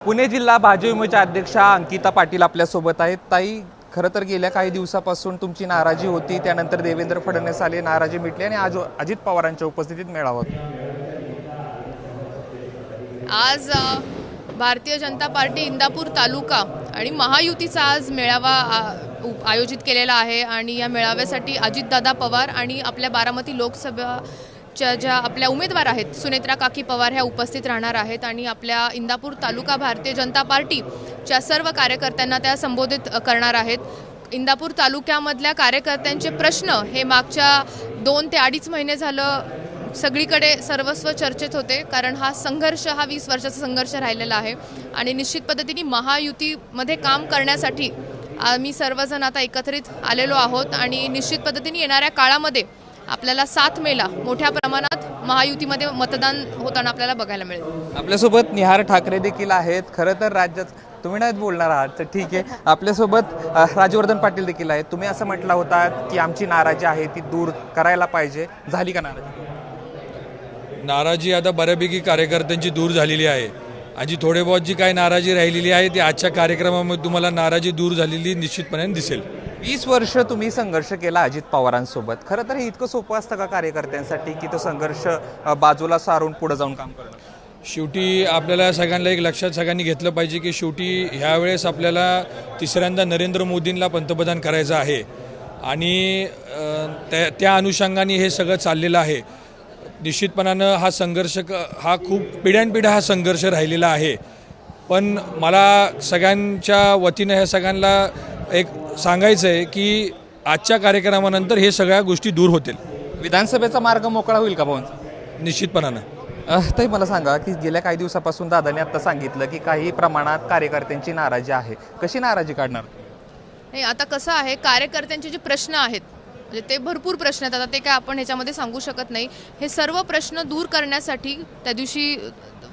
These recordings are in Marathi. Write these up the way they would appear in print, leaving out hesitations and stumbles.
पुणे जिल्हा भाजयुमोर्चा अध्यक्षा अंकिता पाटील आपल्यासोबत आहेत. ताई, खरं तर गेल्या काही दिवसापासून तुमची नाराजी होती, त्यानंतर देवेंद्र फडणवीस आले, नाराजी मिटली आणि आज अजित पवारांच्या उपस्थितीत मेळावा होता. आज भारतीय जनता पार्टी इंदापूर तालुका आणि महायुतीचा आज मेळावा आयोजित केलेला आहे आणि या मेळाव्यासाठी अजितदादा पवार आणि आपल्या बारामती लोकसभेच्या ज्या आपल्या उमेदवार आहेत सुनेत्रा काकी पवार ह्या उपस्थित राहणार आहेत आणि आपल्या इंदापूर तालुका भारतीय जनता पार्टीच्या सर्व कार्यकर्त्यांना त्या संबोधित करणार आहेत. इंदापूर तालुक्यामधल्या कार्यकर्त्यांचे प्रश्न हे मागच्या 2 ते 2.5 महिने झालं सगळीकडे सर्वस्व चर्चेत होते, कारण हा संघर्ष 20 वर्षाचा संघर्ष राहिलेला आहे आणि निश्चित पद्धतीने महायुतीमध्ये काम करण्यासाठी आम्ही सर्वजण आता एकत्रित आलेलो आहोत आणि निश्चित पद्धतीने येणाऱ्या काळामध्ये आपल्याला 7 मेला मोठ्या प्रमाणात महायुतीमध्ये मतदान होताना आपल्याला बघायला मिळेल. आपल्यासोबत निहार ठाकरे देखील आहेत. खरं तर राज्यात तुम्ही नाहीत बोलणार आहात तर ठीक आहे. आपल्यासोबत राजवर्धन पाटील देखील आहेत. तुम्ही असं म्हटलं होता की आमची नाराजी आहे ती दूर करायला पाहिजे, झाली का नाराजी? नाराजी आता बऱ्यापैकी कार्यकर्त्यांची दूर झालेली आहे आणि थोडे बहुत जी काही नाराजी राहिलेली आहे ती आजच्या कार्यक्रमामध्ये तुम्हाला नाराजी दूर झालेली निश्चितपणे दिसेल. 20 वर्ष तुम्ही संघर्ष केला अजित पवारांसोबत. खरं तर हे इतकं सोपं असतं का कार्यकर्त्यांसाठी की तो संघर्ष बाजूला सारून पुढे जाऊन काम करणं? शेवटी आपल्याला सगळ्यांना एक लक्षात सगळ्यांनी घेतलं पाहिजे की शेवटी ह्यावेळेस आपल्याला तिसऱ्यांदा नरेंद्र मोदींना पंतप्रधान करायचं आहे आणि त्या अनुषंगाने हे सगळं चाललेलं आहे. निश्चितपणानं हा संघर्ष हा खूप पिढ्यानपिढ्या हा संघर्ष राहिलेला आहे. पण मला सगळ्यांच्या वतीनं ह्या सगळ्यांना एक सांगायचं आहे की आजच्या कार्यक्रमानंतर हे सगळ्या गोष्टी दूर होतील. विधानसभेचा मार्ग मोकळा होईल का भाऊ? निश्चितपणानं. ताई, मला सांगा की गेल्या काही दिवसापासून दादाने आता सांगितलं की काही प्रमाणात कार्यकर्त्यांची नाराजी आहे. कशी नाराजी काढणार? नाही, आता कसं आहे, कार्यकर्त्यांचे जे प्रश्न आहेत म्हणजे ते भरपूर प्रश्न आहेत. आता ते काय आपण ह्याच्यामध्ये सांगू शकत नाही. हे सर्व प्रश्न दूर करण्यासाठी त्या दिवशी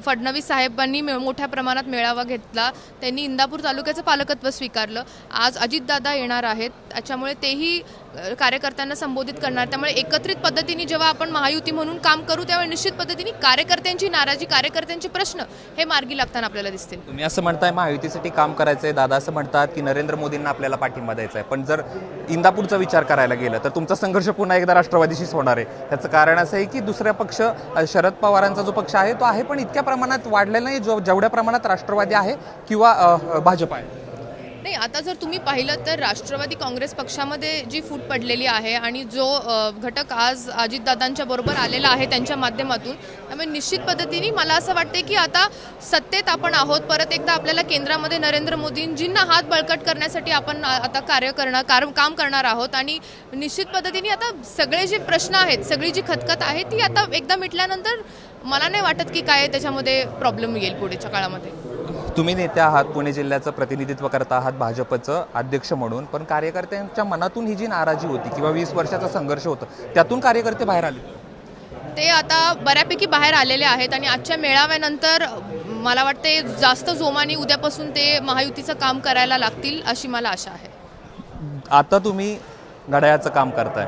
फडणवीस साहेबांनी मोठ्या प्रमाणात मेळावा घेतला. त्यांनी इंदापूर तालुक्याचं पालकत्व स्वीकारलं. आज अजितदादा येणार आहेत, त्याच्यामुळे तेही कार्यकर्त्यांना संबोधित करणार. त्यामुळे एकत्रित पद्धतीने जेव्हा आपण महायुती म्हणून काम करू त्यावेळी निश्चित पद्धतीने कार्यकर्त्यांची नाराजी, कार्यकर्त्यांचे प्रश्न हे मार्गी लागताना आपल्याला दिसतील. तुम्ही असं म्हणताय महायुतीसाठी काम करायचंय, दादा असं म्हणतात की नरेंद्र मोदींना आपल्याला पाठिंबा द्यायचा आहे. पण जर इंदापूरचा विचार करायला गेलं तर तुमचा संघर्ष पुन्हा एकदा राष्ट्रवादीशीच होणार आहे. त्याचं कारण असं आहे की दुसरा पक्ष शरद पवारांचा जो पक्ष आहे तो आहे पण इतक्या प्रमाणात वाढलेला नाही जेवढ्या प्रमाणात राष्ट्रवादी आहे किंवा भाजप आहे. नाही, आता जर तुम्ही पाहिलं तर राष्ट्रवादी काँग्रेस पक्षामध्ये जी फूट पडलेली आहे आणि जो घटक आज अजितदादांच्या बरोबर आलेला आहे त्यांच्या माध्यमातून, त्यामुळे निश्चित पद्धतीने मला असं वाटते की आता सत्तेत आपण आहोत. परत एकदा आपल्याला केंद्रामध्ये नरेंद्र मोदींजींना हात बळकट करण्यासाठी आपण आता काम करणार आहोत आणि निश्चित पद्धतीने आता सगळे जे प्रश्न आहेत, सगळी जी खतखत आहे ती आता एकदा मिटल्यानंतर मला नाही वाटत की काय त्याच्यामध्ये प्रॉब्लेम येईल पुढच्या काळामध्ये. तुम्ही नेते आहात, पुणे जिल्ह्याचं प्रतिनिधित्व करता आहात भाजपचं अध्यक्ष म्हणून, पण कार्यकर्त्यांच्या मनातून ही जी नाराजी होती किंवा 20 वर्षाचा संघर्ष होता त्यातून कार्यकर्ते बाहेर आले, ते आता बऱ्यापैकी बाहेर आलेले आहेत आणि आजच्या मेळाव्यानंतर मला वाटते जास्त जोमाने उद्यापासून ते महायुतीचं काम करायला लागतील अशी मला आशा आहे. आता तुम्ही घड्याळाचं काम करताय,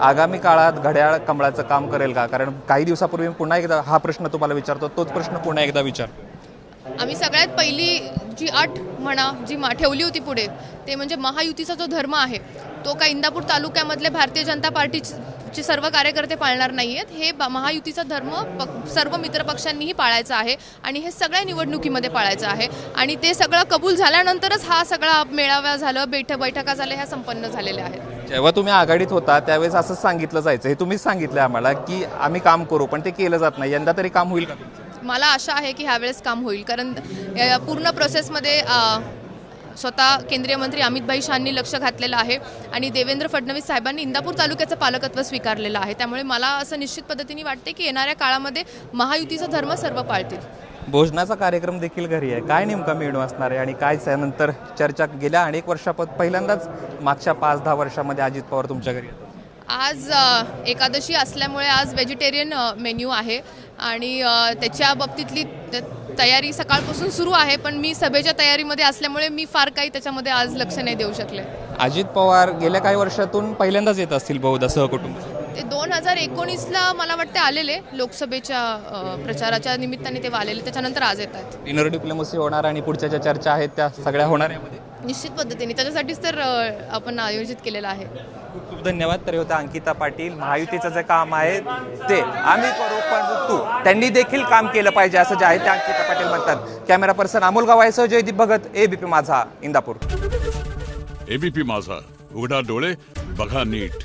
आगामी काळात घड्याळ कमळाचं काम करेल का? कारण काही दिवसापूर्वी पुन्हा एकदा हा प्रश्न तुम्हाला विचारतो, तोच प्रश्न पुन्हा एकदा विचारतो. आम्ही सगळ्यात पहिली जी अट जी ठेवली होती पुढे, ते म्हणजे महायुतीचा जो धर्म आहे तो काय इंदापूर तालुक्यामधले भारतीय जनता पार्टीचे सर्व कार्यकर्ते पाळणार नाही आहेत. हे महायुतीचा धर्म सर्व मित्रपक्षांनीही पाळायचा आहे आणि हे सगळ्या निवडणुकीमध्ये पाळायचं आहे आणि ते सगळं कबूल झाल्यानंतरच हा सगळा मेळावा झालं, बैठका झाल्या, ह्या संपन्न झालेल्या आहेत. जेव्हा तुम्ही आघाडीत होता त्यावेळेस असंच सांगितलं जायचं, हे तुम्हीच सांगितलं आम्हाला की आम्ही काम करू, पण ते केलं जात नाही. यंदा तरी काम होईल का? मला आशा आहे की ह्यावेळेस काम होईल, कारण पूर्ण प्रोसेसमध्ये स्वतः केंद्रीय मंत्री अमित शहांनी लक्ष घातलेलं आहे आणि देवेंद्र फडणवीस साहेबांनी इंदापूर तालुक्याचं पालकत्व स्वीकारलेलं आहे. त्यामुळे मला असं निश्चित पद्धतीने वाटते की येणाऱ्या काळामध्ये महायुतीचा धर्म सर्व पाळतील. भोजनाचा कार्यक्रम देखील घरी आहे. काय नेमका मेनू असणार आहे आणि काय त्यानंतर चर्चा? गेल्या अनेक वर्षापासून पहिल्यांदाच मागच्या 5-10 वर्षामध्ये अजित पवार तुमच्या घरी येतात. आज एकादशी असल्यामुळे आज व्हेजिटेरियन मेन्यू आहे आणि त्याच्या बाबतीतली तयारी सकाळपासून सुरू आहे, पण मी सभेच्या तयारीमध्ये असल्यामुळे मी फार काही त्याच्यामध्ये आज लक्ष नाही देऊ शकले. अजित पवार गेल्या काही वर्षातून पहिल्यांदाच येत असतील बहुधा सहकुटुंब. ते 2019ला मला वाटते आलेले लोकसभेच्या प्रचाराच्या निमित्ताने तेव्हा आलेले, त्याच्यानंतर आज येत आहेत. इनर डिप्लोमसी होणार आणि पुढच्या ज्या चर्चा आहेत त्या सगळ्या होणार आहे यामध्ये. निश्चित पद्धतीने त्याच्यासाठीच तर आपण आयोजित केलेलं आहे. खूप खूप धन्यवाद. तर होता अंकिता पाटील. महायुतीचं जे काम आहे ते आम्ही करू पण तू त्यांनी देखील काम केलं पाहिजे असं जे आहे ते अंकिता पाटील म्हणतात. कॅमेरा पर्सन अमोल गवायसह जयदीप भगत, एबीपी माझा, इंदापूर. एबीपी माझा, उघडा डोळे बघा नीट.